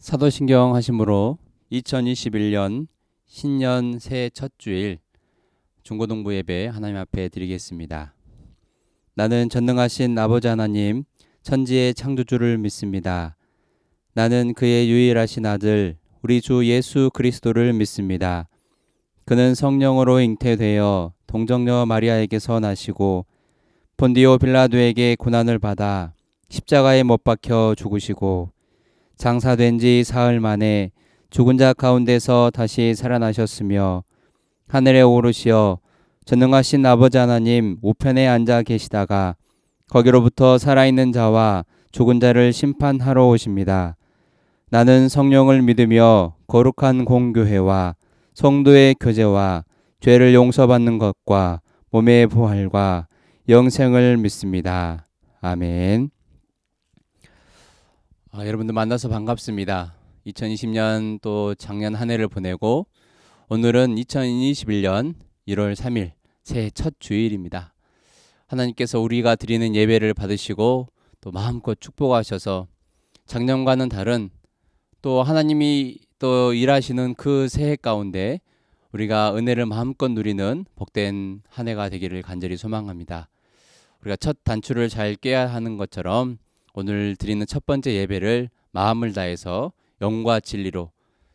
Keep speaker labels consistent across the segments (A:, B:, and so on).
A: 사도신경 하심으로 2021년 신년 새해 첫 주일 중고등부 예배 하나님 앞에 드리겠습니다. 나는 전능하신 아버지 하나님 천지의 창조주를 믿습니다. 나는 그의 유일하신 아들 우리 주 예수 그리스도를 믿습니다. 그는 성령으로 잉태되어 동정녀 마리아에게서 나시고 본디오 빌라도에게 고난을 받아 십자가에 못 박혀 죽으시고 장사된 지 사흘 만에 죽은 자 가운데서 다시 살아나셨으며 하늘에 오르시어 전능하신 아버지 하나님 우편에 앉아 계시다가 거기로부터 살아있는 자와 죽은 자를 심판하러 오십니다. 나는 성령을 믿으며 거룩한 공교회와 성도의 교제와 죄를 용서받는 것과 몸의 부활과 영생을 믿습니다. 아멘. 여러분들 만나서 반갑습니다. 2020년 또 작년 한 해를 보내고 오늘은 2021년 1월 3일 새해 첫 주일입니다. 하나님께서 우리가 드리는 예배를 받으시고 또 마음껏 축복하셔서 작년과는 다른 또 하나님이 또 일하시는 그 새해 가운데 우리가 은혜를 마음껏 누리는 복된 한 해가 되기를 간절히 소망합니다. 우리가 첫 단추를 잘 꿰야 하는 것처럼 오늘 드리는 첫 번째 예배를 마음을 다해서 영과 진리로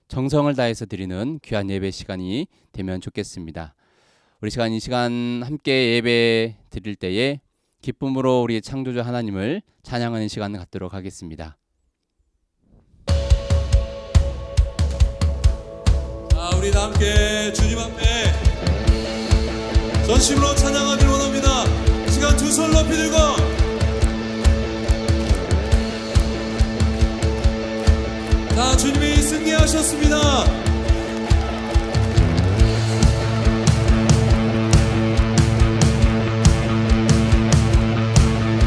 A: 정성을 다해서 드리는 귀한 예배 시간이 되면 좋겠습니다. 우리 이 시간 함께 예배 드릴 때에 기쁨으로 우리 창조주 하나님을 찬양하는 시간을 갖도록 하겠습니다.
B: 자, 우리 다 함께 주님 앞에 전심으로 찬양하길 원합니다. 시간 두 손 높이 들고 자, 주님이 승리하셨습니다.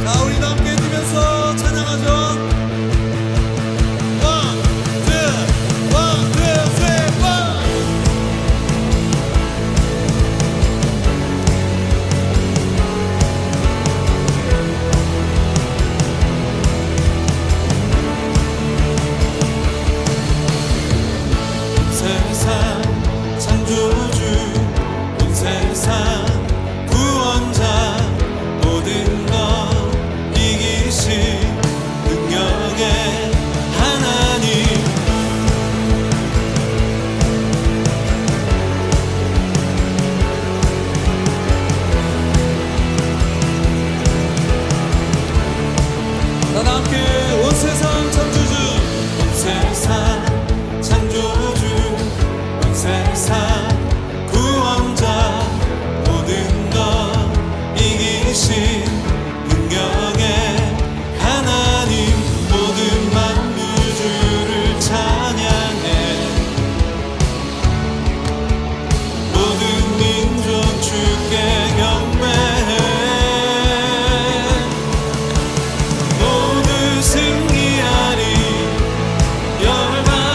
B: 자, 우리 다 함께 뛰면서 찬양하죠. One, two, three, four. 세상 창조주 온 세상 구원자 모든 것 이기신 능력의 하나님 다 함께 온 세상 창조주 온 세상 창조주 온 세상 구원자 모든 것 이기신 능력의 하나님 모든 만물주를 찬양해 모든 민족 주께 경배해 모두 승리하리 열방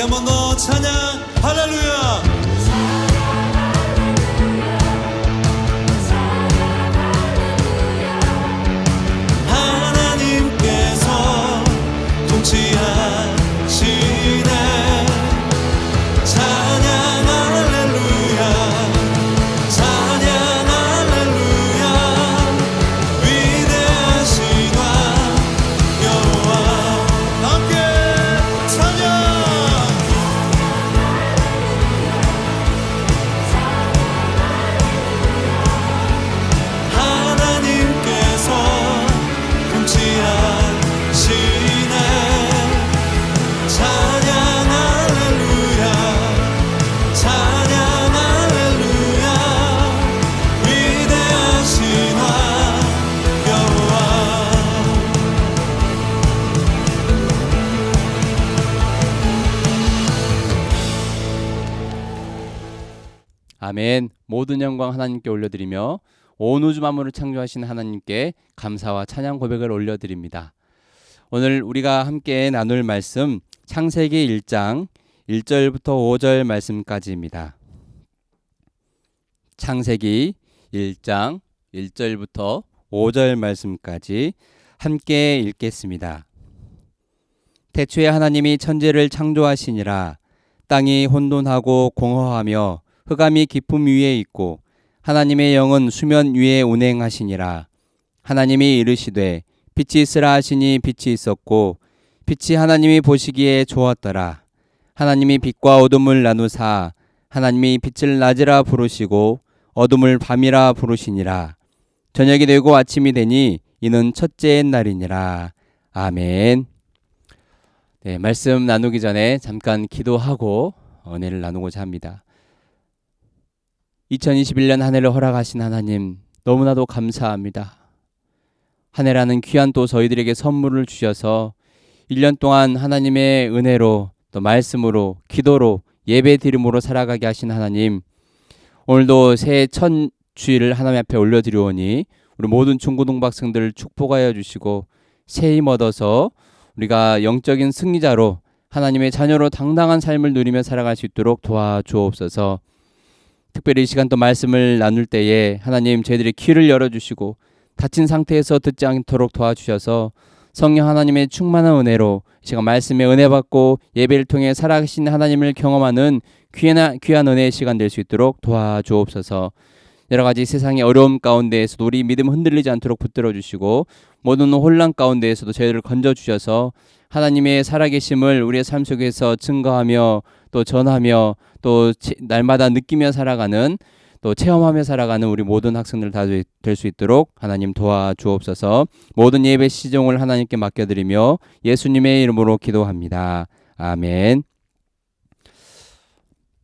B: 한 번 더 찬양 할렐루야. 하나님께서 통치하시네. 찬양 할렐루야. 찬양 할렐루야. 위대하시다 여호와. 함께 찬양. 하나님께서 통치하시네. 찬양 할렐루야. 찬양 할렐루야. 위대하시다 여호와.
A: 아멘. 모든 영광 하나님께 올려드리며 온 우주 만물을 창조하신 하나님께 감사와 찬양 고백을 올려드립니다. 오늘 우리가 함께 나눌 말씀 창세기 1장 1절부터 5절 말씀까지입니다. 창세기 1장 1절부터 5절 말씀까지 함께 읽겠습니다. 태초에 하나님이 천지를 창조하시니라. 땅이 혼돈하고 공허하며 흑암이 깊음 위에 있고 하나님의 영은 수면 위에 운행하시니라. 하나님이 이르시되 빛이 있으라 하시니 빛이 있었고 빛이 하나님이 보시기에 좋았더라. 하나님이 빛과 어둠을 나누사 하나님이 빛을 낮이라 부르시고 어둠을 밤이라 부르시니라. 저녁이 되고 아침이 되니 이는 첫째 날이니라. 아멘. 네, 말씀 나누기 전에 잠깐 기도하고 은혜를 나누고자 합니다. 2021년 한 해를 허락하신 하나님 너무나도 감사합니다. 한 해라는 귀한 또 저희들에게 선물을 주셔서 1년 동안 하나님의 은혜로 또 말씀으로 기도로 예배 드림으로 살아가게 하신 하나님, 오늘도 새해 첫 주일을 하나님 앞에 올려드리오니 우리 모든 중고등부 학생들을 축복하여 주시고 새 힘 얻어서 우리가 영적인 승리자로 하나님의 자녀로 당당한 삶을 누리며 살아갈 수 있도록 도와주옵소서. 특별히 이 시간 또 말씀을 나눌 때에 하나님 저희들의 귀를 열어주시고 닫힌 상태에서 듣지 않도록 도와주셔서 성령 하나님의 충만한 은혜로 이 시간 말씀의 은혜 받고 예배를 통해 살아계신 하나님을 경험하는 귀한 은혜의 시간 될 수 있도록 도와주옵소서. 여러 가지 세상의 어려움 가운데에서도 우리 믿음 흔들리지 않도록 붙들어 주시고 모든 혼란 가운데에서도 저희를 건져 주셔서 하나님의 살아계심을 우리의 삶 속에서 증거하며 또 전하며 또 날마다 느끼며 살아가는 또 체험하며 살아가는 우리 모든 학생들 다 될 수 있도록 하나님 도와주옵소서. 모든 예배 시종을 하나님께 맡겨드리며 예수님의 이름으로 기도합니다. 아멘.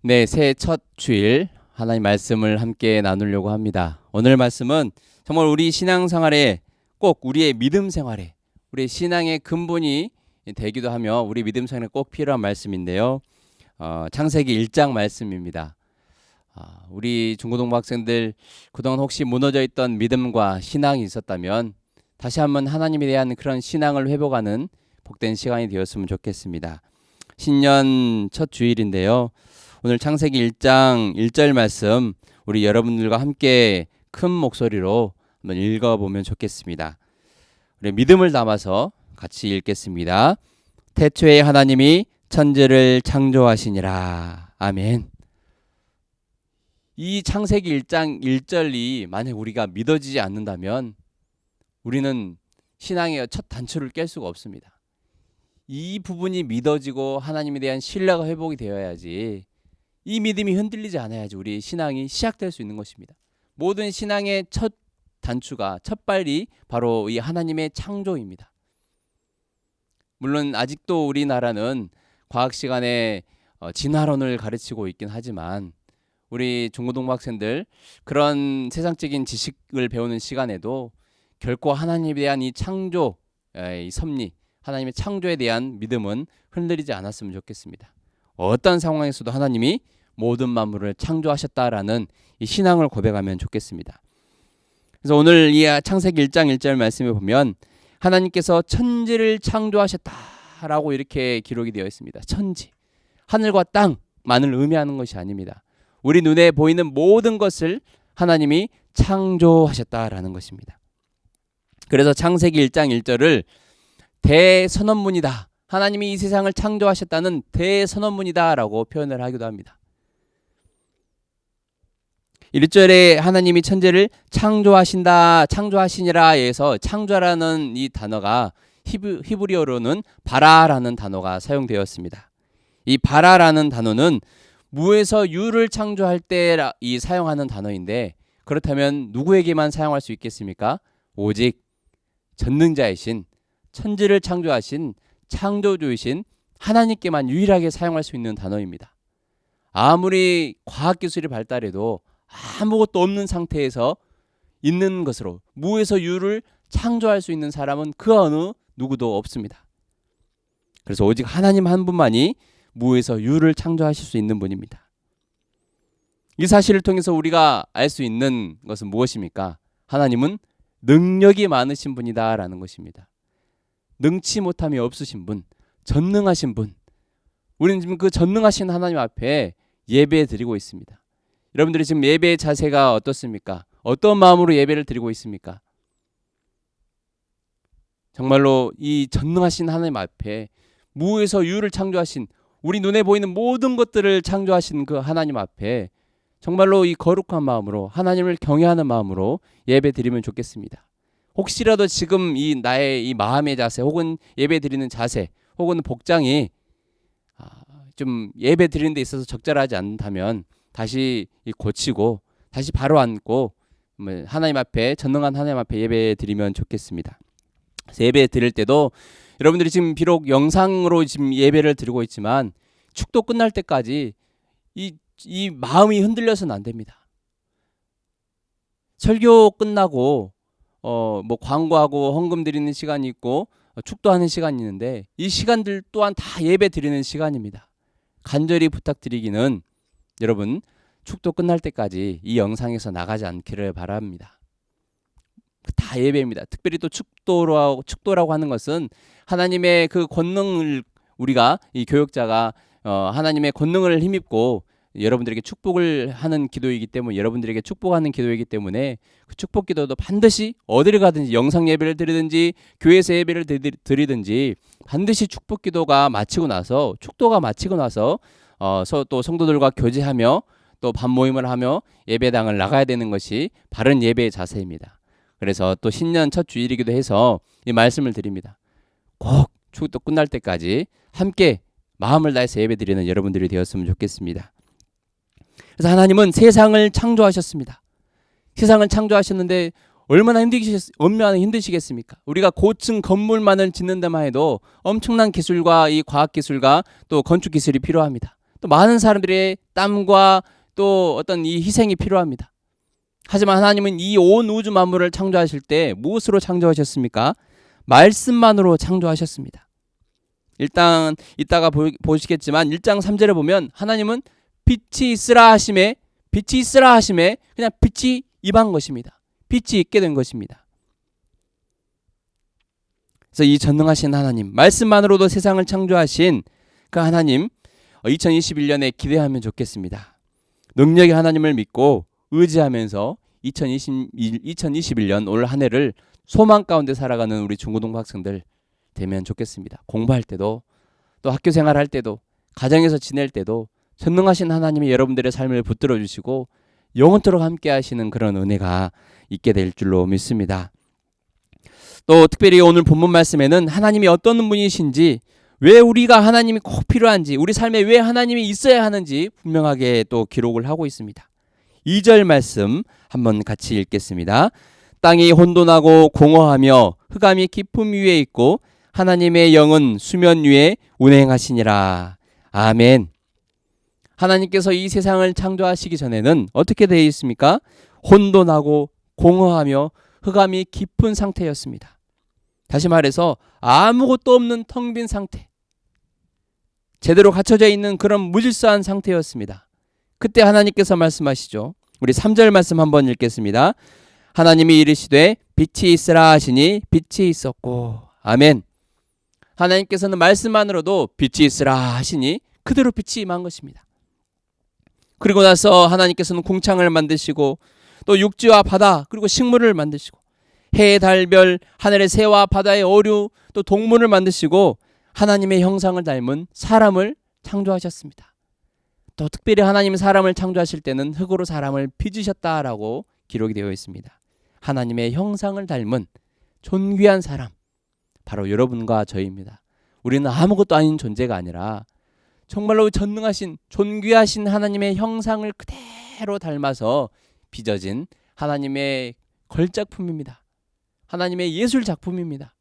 A: 네, 새해 첫 주일 하나님 말씀을 함께 나누려고 합니다. 오늘 말씀은 정말 우리 신앙생활에 꼭 우리의 믿음 생활에 우리의 신앙의 근본이 되기도 하며 우리 믿음 생활에 꼭 필요한 말씀인데요. 창세기 1장 말씀입니다. 우리 중고등부 학생들 그동안 혹시 무너져 있던 믿음과 신앙이 있었다면 다시 한번 하나님에 대한 그런 신앙을 회복하는 복된 시간이 되었으면 좋겠습니다. 신년 첫 주일인데요. 오늘 창세기 1장 1절 말씀 우리 여러분들과 함께 큰 목소리로 한번 읽어보면 좋겠습니다. 우리 믿음을 담아서 같이 읽겠습니다. 태초에 하나님이 천지를 창조하시니라. 아멘. 이 창세기 1장 1절이 만약 우리가 믿어지지 않는다면 우리는 신앙의 첫 단추를 깰 수가 없습니다. 이 부분이 믿어지고 하나님에 대한 신뢰가 회복이 되어야지, 이 믿음이 흔들리지 않아야지 우리 신앙이 시작될 수 있는 것입니다. 모든 신앙의 첫 단추가, 첫 발이 바로 이 하나님의 창조입니다. 물론 아직도 우리나라는 과학 시간에 진화론을 가르치고 있긴 하지만 우리 중고등부 학생들 그런 세상적인 지식을 배우는 시간에도 결코 하나님에 대한 이 창조, 이 섭리, 하나님의 창조에 대한 믿음은 흔들리지 않았으면 좋겠습니다. 어떤 상황에서도 하나님이 모든 만물을 창조하셨다라는 이 신앙을 고백하면 좋겠습니다. 그래서 오늘 이 창세기 1장 1절 말씀에 보면 하나님께서 천지를 창조하셨다라고 이렇게 기록이 되어 있습니다. 천지. 하늘과 땅만을 의미하는 것이 아닙니다. 우리 눈에 보이는 모든 것을 하나님이 창조하셨다라는 것입니다. 그래서 창세기 1장 1절을 대선언문이다. 하나님이 이 세상을 창조하셨다는 대선언문이다라고 표현을 하기도 합니다. 1절에 하나님이 천지를 창조하신다, 창조하시니라에서 창조라는 이 단어가 히브리어로는 바라라는 단어가 사용되었습니다. 이 바라라는 단어는 무에서 유를 창조할 때 이 사용하는 단어인데, 그렇다면 누구에게만 사용할 수 있겠습니까? 오직 전능자이신, 천지를 창조하신 창조주이신 하나님께만 유일하게 사용할 수 있는 단어입니다. 아무리 과학기술이 발달해도 아무것도 없는 상태에서 있는 것으로 무에서 유를 창조할 수 있는 사람은 그 어느 누구도 없습니다. 그래서 오직 하나님 한 분만이 무에서 유를 창조하실 수 있는 분입니다. 이 사실을 통해서 우리가 알 수 있는 것은 무엇입니까? 하나님은 능력이 많으신 분이다라는 것입니다. 능치 못함이 없으신 분, 전능하신 분. 우리는 지금 그 전능하신 하나님 앞에 예배 드리고 있습니다. 여러분들이 지금 예배의 자세가 어떻습니까? 어떤 마음으로 예배를 드리고 있습니까? 정말로 이 전능하신 하나님 앞에 무에서 유를 창조하신, 우리 눈에 보이는 모든 것들을 창조하신 그 하나님 앞에 정말로 이 거룩한 마음으로, 하나님을 경외하는 마음으로 예배 드리면 좋겠습니다. 혹시라도 지금 이 나의 이 마음의 자세, 혹은 예배 드리는 자세, 혹은 복장이 좀 예배 드리는 데 있어서 적절하지 않다면 다시 고치고 다시 바로 앉고 하나님 앞에, 전능한 하나님 앞에 예배 드리면 좋겠습니다. 예배 드릴 때도 여러분들이 지금 비록 영상으로 지금 예배를 드리고 있지만 축도 끝날 때까지 이 마음이 흔들려서는 안 됩니다. 설교 끝나고 뭐 광고하고 헌금 드리는 시간이 있고 축도하는 시간이 있는데, 이 시간들 또한 다 예배 드리는 시간입니다. 간절히 부탁드리기는 여러분, 축도 끝날 때까지 이 영상에서 나가지 않기를 바랍니다. 다 예배입니다. 특별히 또 축도라고 하는 것은 하나님의 그 권능을, 우리가 이 교역자가 하나님의 권능을 힘입고 여러분들에게 축복을 하는 기도이기 때문에, 여러분들에게 축복하는 기도이기 때문에 그 축복 기도도 반드시 어디를 가든지, 영상 예배를 드리든지 교회에서 예배를 드리든지 반드시 축복 기도가 마치고 나서, 축도가 마치고 나서 또 성도들과 교제하며 또 밥 모임을 하며 예배당을 나가야 되는 것이 바른 예배의 자세입니다. 그래서 또 신년 첫 주일이기도 해서 이 말씀을 드립니다. 꼭 축도 끝날 때까지 함께 마음을 다해서 예배드리는 여러분들이 되었으면 좋겠습니다. 그래서 하나님은 세상을 창조하셨습니다. 세상을 창조하셨는데 얼마나 힘드시겠습니까? 우리가 고층 건물만을 짓는 데만 해도 엄청난 기술과 이 과학 기술과 또 건축 기술이 필요합니다. 또 많은 사람들의 땀과 또 어떤 이 희생이 필요합니다. 하지만 하나님은 이 온 우주 만물을 창조하실 때 무엇으로 창조하셨습니까? 말씀만으로 창조하셨습니다. 일단 이따가 보시겠지만 1장 3절에 보면 하나님은 빛이 있으라 하심에 그냥 빛이 임한 것입니다. 빛이 있게 된 것입니다. 그래서 이 전능하신 하나님, 말씀만으로도 세상을 창조하신 그 하나님, 2021년에 기대하면 좋겠습니다. 능력의 하나님을 믿고 의지하면서 2021년 올 한 해를 소망 가운데 살아가는 우리 중고등부 학생들 되면 좋겠습니다. 공부할 때도, 또 학교 생활할 때도, 가정에서 지낼 때도 전능하신 하나님이 여러분들의 삶을 붙들어 주시고 영원토록 함께 하시는 그런 은혜가 있게 될 줄로 믿습니다. 또 특별히 오늘 본문 말씀에는 하나님이 어떤 분이신지, 왜 우리가 하나님이 꼭 필요한지, 우리 삶에 왜 하나님이 있어야 하는지 분명하게 또 기록을 하고 있습니다. 2절 말씀 한번 같이 읽겠습니다. 땅이 혼돈하고 공허하며 흑암이 깊음 위에 있고 하나님의 영은 수면 위에 운행하시니라. 아멘. 하나님께서 이 세상을 창조하시기 전에는 어떻게 되어 있습니까? 혼돈하고 공허하며 흑암이 깊은 상태였습니다. 다시 말해서 아무것도 없는 텅 빈 상태, 제대로 갖춰져 있는 그런 무질서한 상태였습니다. 그때 하나님께서 말씀하시죠. 우리 3절 말씀 한번 읽겠습니다. 하나님이 이르시되 빛이 있으라 하시니 빛이 있었고. 아멘. 하나님께서는 말씀만으로도 빛이 있으라 하시니 그대로 빛이 임한 것입니다. 그리고 나서 하나님께서는 궁창을 만드시고 또 육지와 바다 그리고 식물을 만드시고 해, 달, 별, 하늘의 새와 바다의 어류 또 동물을 만드시고 하나님의 형상을 닮은 사람을 창조하셨습니다. 또 특별히 하나님은 사람을 창조하실 때는 흙으로 사람을 빚으셨다라고 기록이 되어 있습니다. 하나님의 형상을 닮은 존귀한 사람, 바로 여러분과 저희입니다. 우리는 아무것도 아닌 존재가 아니라 정말로 전능하신 존귀하신 하나님의 형상을 그대로 닮아서 빚어진 하나님의 걸작품입니다. 하나님의 예술 작품입니다.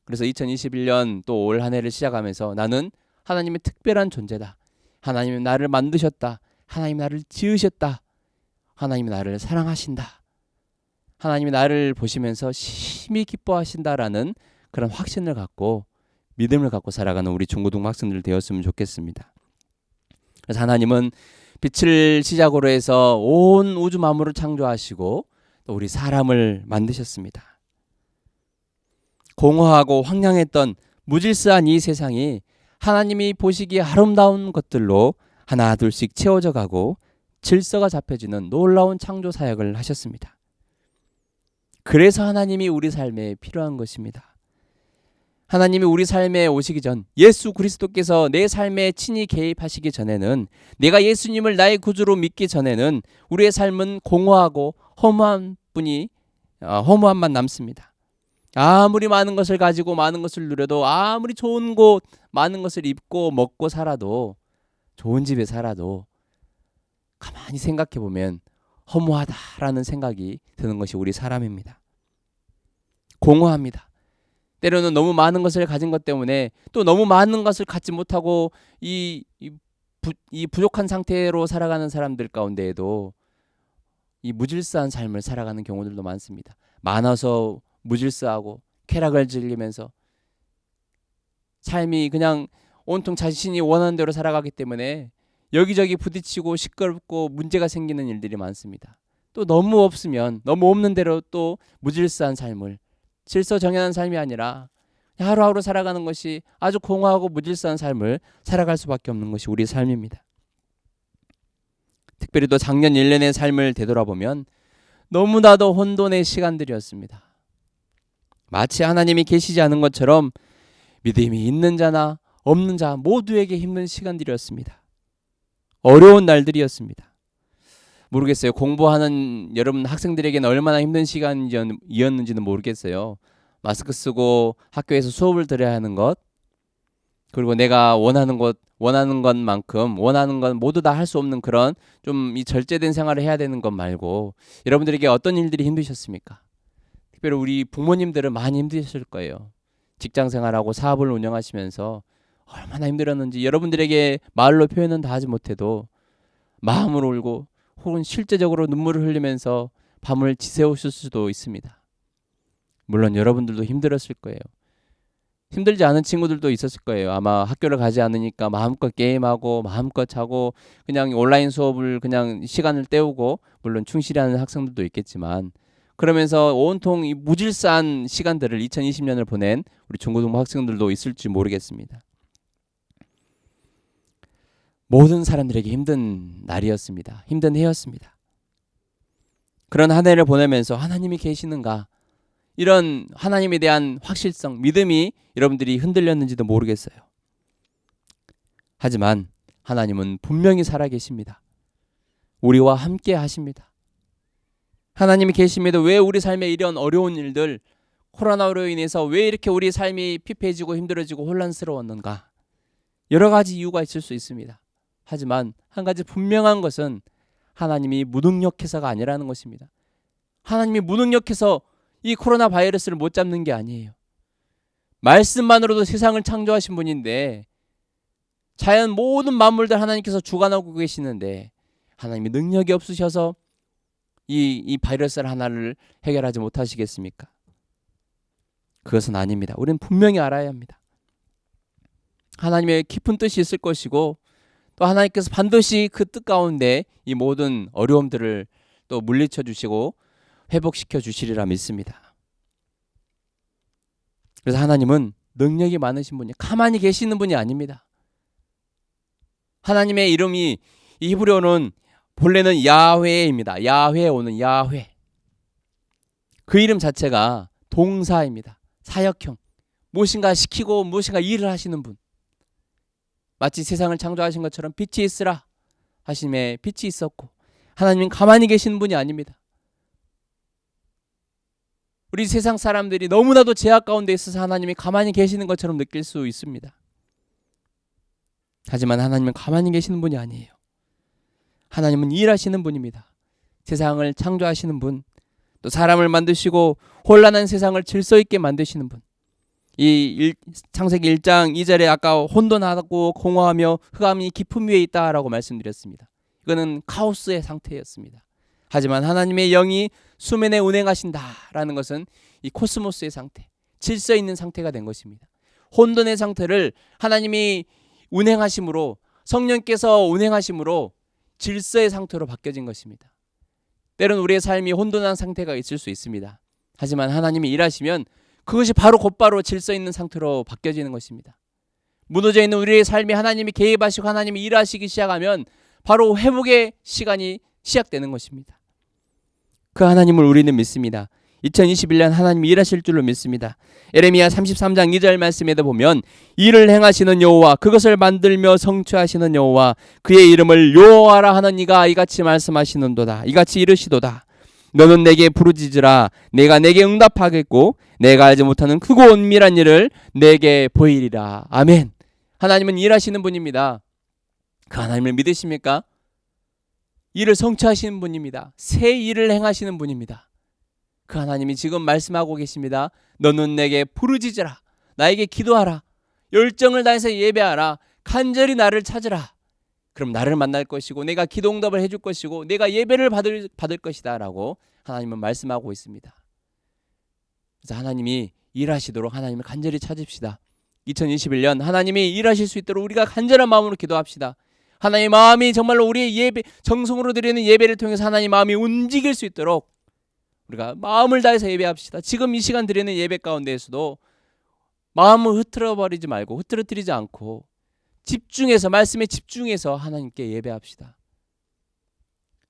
A: 그래서 2021년 또 올 한 해를 시작하면서 나는 하나님의 특별한 존재다. 하나님이 나를 만드셨다. 하나님이 나를 지으셨다. 하나님이 나를 사랑하신다. 하나님이 나를 보시면서 심히 기뻐하신다라는 그런 확신을 갖고 믿음을 갖고 살아가는 우리 중고등 학생들 되었으면 좋겠습니다. 그래서 하나님은 빛을 시작으로 해서 온 우주 만물을 창조하시고 또 우리 사람을 만드셨습니다. 공허하고 황량했던 무질서한 이 세상이 하나님이 보시기에 아름다운 것들로 하나 둘씩 채워져 가고 질서가 잡혀지는 놀라운 창조 사역을 하셨습니다. 그래서 하나님이 우리 삶에 필요한 것입니다. 하나님이 우리 삶에 오시기 전 예수 그리스도께서 내 삶에 친히 개입하시기 전에는 내가 예수님을 나의 구주로 믿기 전에는 우리의 삶은 공허하고 허무함만 남습니다. 아무리 많은 것을 가지고 많은 것을 누려도 아무리 좋은 곳 많은 것을 입고 먹고 살아도 좋은 집에 살아도 가만히 생각해 보면 허무하다라는 생각이 드는 것이 우리 사람입니다. 공허합니다. 때로는 너무 많은 것을 가진 것 때문에 또 너무 많은 것을 갖지 못하고 이 부족한 상태로 살아가는 사람들 가운데에도 이 무질서한 삶을 살아가는 경우들도 많습니다. 많아서 무질서하고 쾌락을 즐기면서 삶이 그냥 온통 자신이 원하는 대로 살아가기 때문에 여기저기 부딪히고 시끄럽고 문제가 생기는 일들이 많습니다. 또 너무 없으면 너무 없는 대로 또 무질서한 삶을 질서 정연한 삶이 아니라 하루하루 살아가는 것이 아주 공허하고 무질서한 삶을 살아갈 수밖에 없는 것이 우리의 삶입니다. 특별히 또 작년 1년의 삶을 되돌아보면 너무나도 혼돈의 시간들이었습니다. 마치 하나님이 계시지 않은 것처럼 믿음이 있는 자나 없는 자 모두에게 힘든 시간들이었습니다. 어려운 날들이었습니다. 모르겠어요. 공부하는 여러분 학생들에게는 얼마나 힘든 시간이었는지는 모르겠어요. 마스크 쓰고 학교에서 수업을 들어야 하는 것, 그리고 내가 원하는 것만큼 원하는 건 모두 다 할 수 없는 그런 좀 이 절제된 생활을 해야 되는 것 말고 여러분들에게 어떤 일들이 힘드셨습니까? 특별히 우리 부모님들은 많이 힘드셨을 거예요. 직장 생활하고 사업을 운영하시면서 얼마나 힘들었는지 여러분들에게 말로 표현은 다 하지 못해도 마음으로 울고 혹은 실제적으로 눈물을 흘리면서 밤을 지새우실 수도 있습니다. 물론 여러분들도 힘들었을 거예요. 힘들지 않은 친구들도 있었을 거예요. 아마 학교를 가지 않으니까 마음껏 게임하고 마음껏 자고 그냥 온라인 수업을 그냥 시간을 때우고 물론 충실하는 학생들도 있겠지만 그러면서 온통 이 무질서한 시간들을 2020년을 보낸 우리 중고등부 학생들도 있을지 모르겠습니다. 모든 사람들에게 힘든 날이었습니다. 힘든 해였습니다. 그런 한 해를 보내면서 하나님이 계시는가? 이런 하나님에 대한 확실성, 믿음이 여러분들이 흔들렸는지도 모르겠어요. 하지만 하나님은 분명히 살아계십니다. 우리와 함께 하십니다. 하나님이 계심에도 왜 우리 삶에 이런 어려운 일들, 코로나로 인해서 왜 이렇게 우리 삶이 피폐해지고 힘들어지고 혼란스러웠는가? 여러 가지 이유가 있을 수 있습니다. 하지만 한 가지 분명한 것은 하나님이 무능력해서가 아니라는 것입니다. 하나님이 무능력해서 이 코로나 바이러스를 못 잡는 게 아니에요. 말씀만으로도 세상을 창조하신 분인데 자연 모든 만물들 하나님께서 주관하고 계시는데 하나님이 능력이 없으셔서 이 바이러스 하나를 해결하지 못하시겠습니까? 그것은 아닙니다. 우리는 분명히 알아야 합니다. 하나님의 깊은 뜻이 있을 것이고 또 하나님께서 반드시 그 뜻 가운데 이 모든 어려움들을 또 물리쳐 주시고 회복시켜 주시리라 믿습니다. 그래서 하나님은 능력이 많으신 분이 가만히 계시는 분이 아닙니다. 하나님의 이름이 이 히브리어는 본래는 야훼입니다. 야훼 오는 야훼. 그 이름 자체가 동사입니다. 사역형. 무엇인가 시키고 무엇인가 일을 하시는 분. 마치 세상을 창조하신 것처럼 빛이 있으라 하심에 빛이 있었고, 하나님은 가만히 계시는 분이 아닙니다. 우리 세상 사람들이 너무나도 죄악 가운데 있어서 하나님이 가만히 계시는 것처럼 느낄 수 있습니다. 하지만 하나님은 가만히 계시는 분이 아니에요. 하나님은 일하시는 분입니다. 세상을 창조하시는 분, 또 사람을 만드시고 혼란한 세상을 질서 있게 만드시는 분. 창세기 1장 2절에 아까 혼돈하고 공허하며 흑암이 깊음 위에 있다라고 말씀드렸습니다. 이거는 카오스의 상태였습니다. 하지만 하나님의 영이 수면에 운행하신다라는 것은 이 코스모스의 상태, 질서 있는 상태가 된 것입니다. 혼돈의 상태를 하나님이 운행하심으로, 성령께서 운행하심으로 질서의 상태로 바뀌어진 것입니다. 때론 우리의 삶이 혼돈한 상태가 있을 수 있습니다. 하지만 하나님이 일하시면 그것이 바로 곧바로 질서 있는 상태로 바뀌어지는 것입니다. 무너져 있는 우리의 삶이 하나님이 개입하시고 하나님이 일하시기 시작하면 바로 회복의 시간이 시작되는 것입니다. 그 하나님을 우리는 믿습니다. 2021년 하나님이 일하실 줄로 믿습니다. 예레미야 33장 2절 말씀에도 보면 일을 행하시는 여호와, 그것을 만들며 성취하시는 여호와, 그의 이름을 여호와라 하는 이가 이같이 말씀하시는도다. 이같이 이르시도다. 너는 내게 부르짖으라. 내가 내게 응답하겠고 내가 알지 못하는 크고 은밀한 일을 내게 보이리라. 아멘. 하나님은 일하시는 분입니다. 그 하나님을 믿으십니까? 일을 성취하시는 분입니다. 새 일을 행하시는 분입니다. 그 하나님이 지금 말씀하고 계십니다. 너는 내게 부르짖으라. 나에게 기도하라. 열정을 다해서 예배하라. 간절히 나를 찾으라. 그럼 나를 만날 것이고 내가 기도 응답을 해줄 것이고 내가 예배를 받을 것이다 라고 하나님은 말씀하고 있습니다. 그래서 하나님이 일하시도록 하나님을 간절히 찾읍시다. 2021년 하나님이 일하실 수 있도록 우리가 간절한 마음으로 기도합시다. 하나님의 마음이 정말로 우리의 예배, 정성으로 드리는 예배를 통해서 하나님의 마음이 움직일 수 있도록 우리가 마음을 다해서 예배합시다. 지금 이 시간 드리는 예배 가운데에서도 마음을 흐트러뜨리지 않고 집중해서, 말씀에 집중해서 하나님께 예배합시다.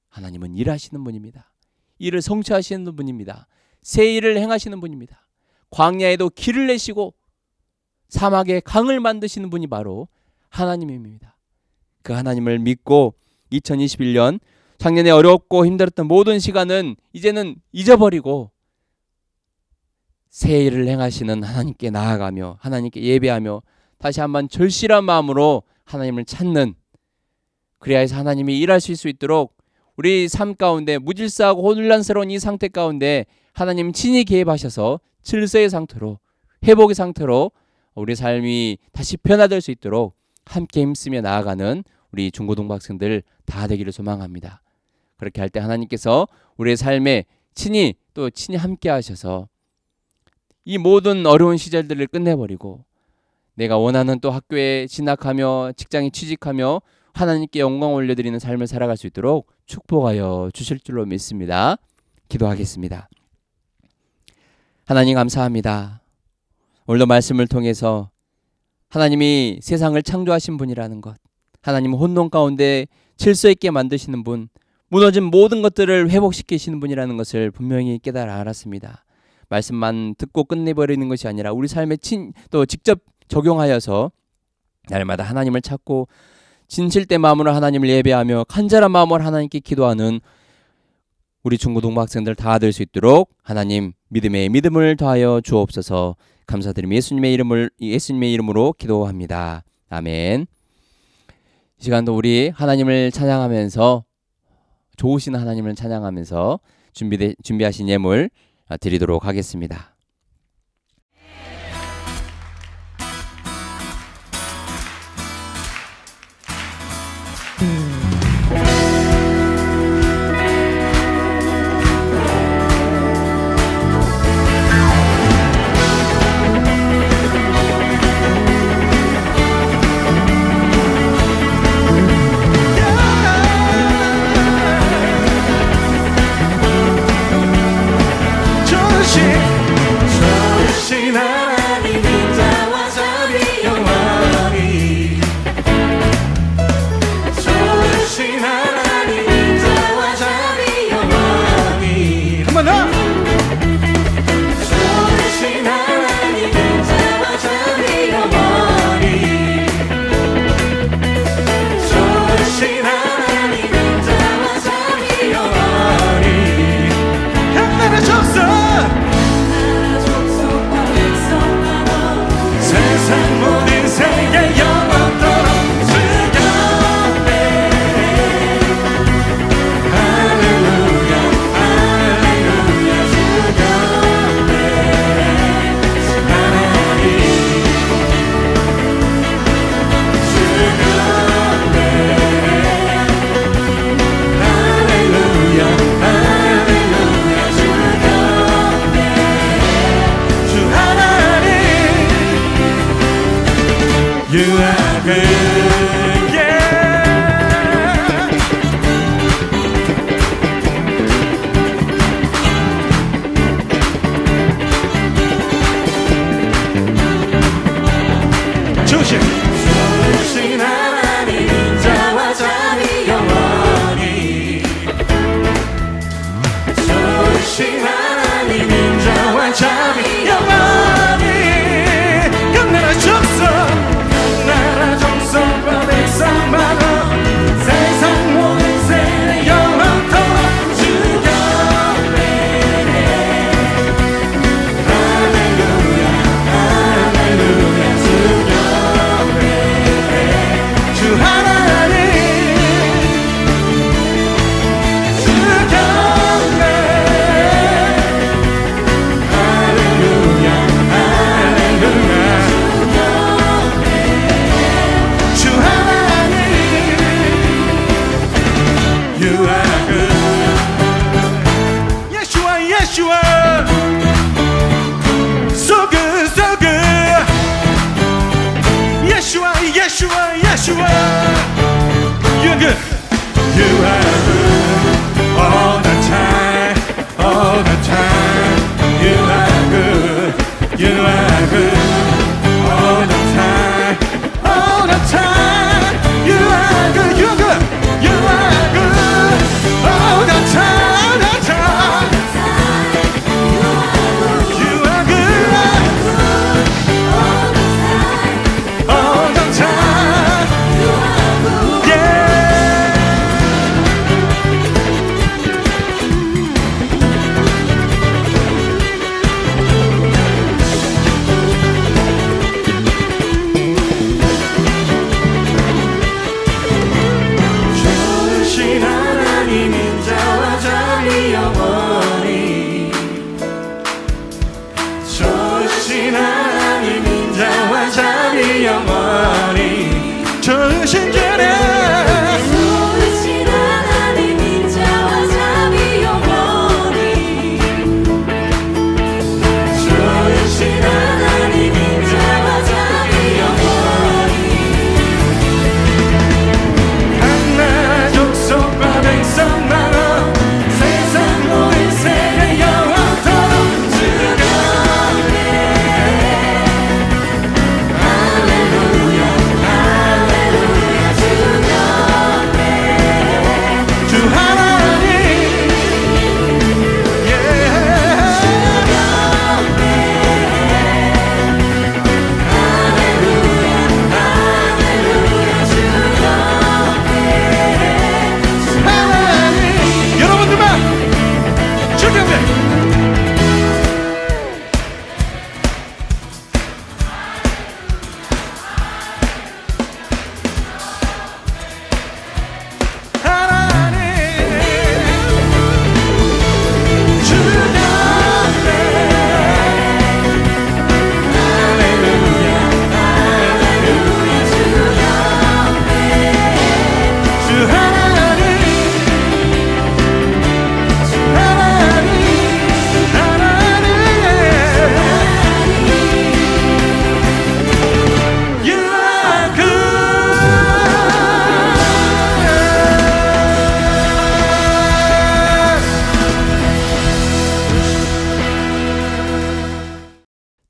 A: 하나님은 일하시는 분입니다. 일을 성취하시는 분입니다. 새 일을 행하시는 분입니다. 광야에도 길을 내시고 사막에 강을 만드시는 분이 바로 하나님입니다. 그 하나님을 믿고 2021년 작년에 어렵고 힘들었던 모든 시간은 이제는 잊어버리고 새 일을 행하시는 하나님께 나아가며 하나님께 예배하며 다시 한번 절실한 마음으로 하나님을 찾는, 그래야 해서 하나님이 일하실 수 있도록 우리 삶 가운데 무질서하고 혼란스러운 이 상태 가운데 하나님 친히 개입하셔서 질서의 상태로, 회복의 상태로 우리 삶이 다시 변화될 수 있도록 함께 힘쓰며 나아가는 우리 중고등부 학생들 다 되기를 소망합니다. 그렇게 할 때 하나님께서 우리의 삶에 친히 함께 하셔서 이 모든 어려운 시절들을 끝내버리고 내가 원하는 또 학교에 진학하며 직장에 취직하며 하나님께 영광 올려드리는 삶을 살아갈 수 있도록 축복하여 주실 줄로 믿습니다. 기도하겠습니다. 하나님 감사합니다. 오늘도 말씀을 통해서 하나님이 세상을 창조하신 분이라는 것, 하나님은 혼돈 가운데 질서 있게 만드시는 분, 무너진 모든 것들을 회복시키시는 분이라는 것을 분명히 깨달아 알았습니다. 말씀만 듣고 끝내버리는 것이 아니라 우리 삶에 또 직접 적용하여서 날마다 하나님을 찾고 진실된 마음으로 하나님을 예배하며 간절한 마음으로 하나님께 기도하는 우리 중고등부 학생들 다 될 수 있도록 하나님 믿음에 믿음을 더하여 주옵소서. 감사드리며 예수님의 이름으로 기도합니다. 아멘. 이 시간도 우리 하나님을 찬양하면서, 좋으신 하나님을 찬양하면서 준비하신 예물 드리도록 하겠습니다.
C: 좋으신 하나님 인자와 자비 영원히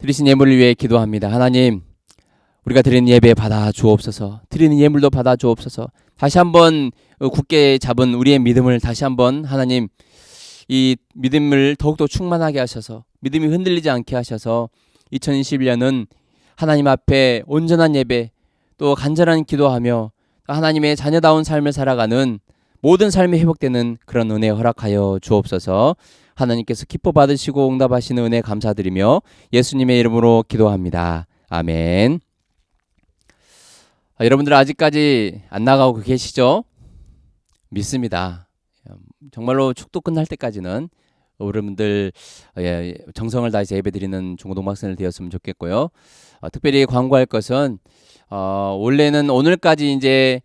A: 드리신 예물을 위해 기도합니다. 하나님, 우리가 드리는 예배 받아 주옵소서. 드리는 예물도 받아 주옵소서. 다시 한번 굳게 잡은 우리의 믿음을 다시 한번 하나님 이 믿음을 더욱더 충만하게 하셔서 믿음이 흔들리지 않게 하셔서 2021년은 하나님 앞에 온전한 예배 또 간절한 기도하며 하나님의 자녀다운 삶을 살아가는 모든 삶이 회복되는 그런 은혜 허락하여 주옵소서. 하나님께서 기뻐 받으시고 응답하시는 은혜 감사드리며 예수님의 이름으로 기도합니다. 아멘. 여러분들 아직까지 안 나가고 계시죠? 믿습니다. 정말로 축도 끝날 때까지는 여러분들 정성을 다해서 예배드리는 중고등 학생을 되었으면 좋겠고요. 특별히 광고할 것은 원래는 오늘까지 이제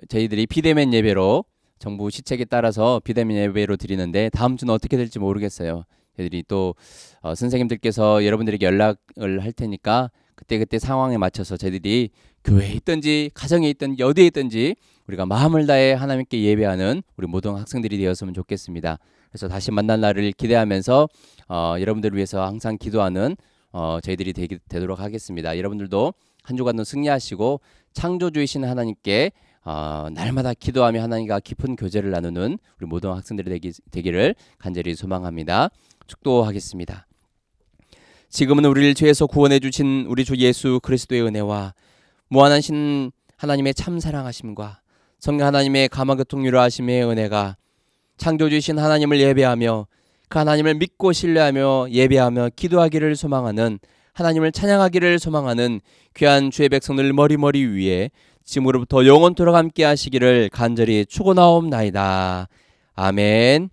A: 저희들이 비대면 예배로 정부 시책에 따라서 비대면 예배로 드리는데 다음 주는 어떻게 될지 모르겠어요. 저희들이 또 선생님들께서 여러분들에게 연락을 할 테니까 그때 상황에 맞춰서 저희들이 교회에 있든지 가정에 있든지 어디에 있든지 우리가 마음을 다해 하나님께 예배하는 우리 모든 학생들이 되었으면 좋겠습니다. 그래서 다시 만날 날을 기대하면서 여러분들을 위해서 항상 기도하는 저희들이 되도록 하겠습니다. 여러분들도 한 주간도 승리하시고 창조주이신 하나님께 날마다 기도하며 하나님과 깊은 교제를 나누는 우리 모든 학생들이 되기를 간절히 소망합니다. 축도하겠습니다. 지금은 우리를 죄에서 구원해 주신 우리 주 예수 그리스도의 은혜와 무한하신 하나님의 참 사랑하심과 성령 하나님의 감화교통유로 하심의 은혜가 창조주이신 하나님을 예배하며 그 하나님을 믿고 신뢰하며 예배하며 기도하기를 소망하는 하나님을 찬양하기를 소망하는 귀한 주의 백성들 머리머리 위에 지금으로부터 영원토록 함께 하시기를 간절히 축원하옵나이다. 아멘.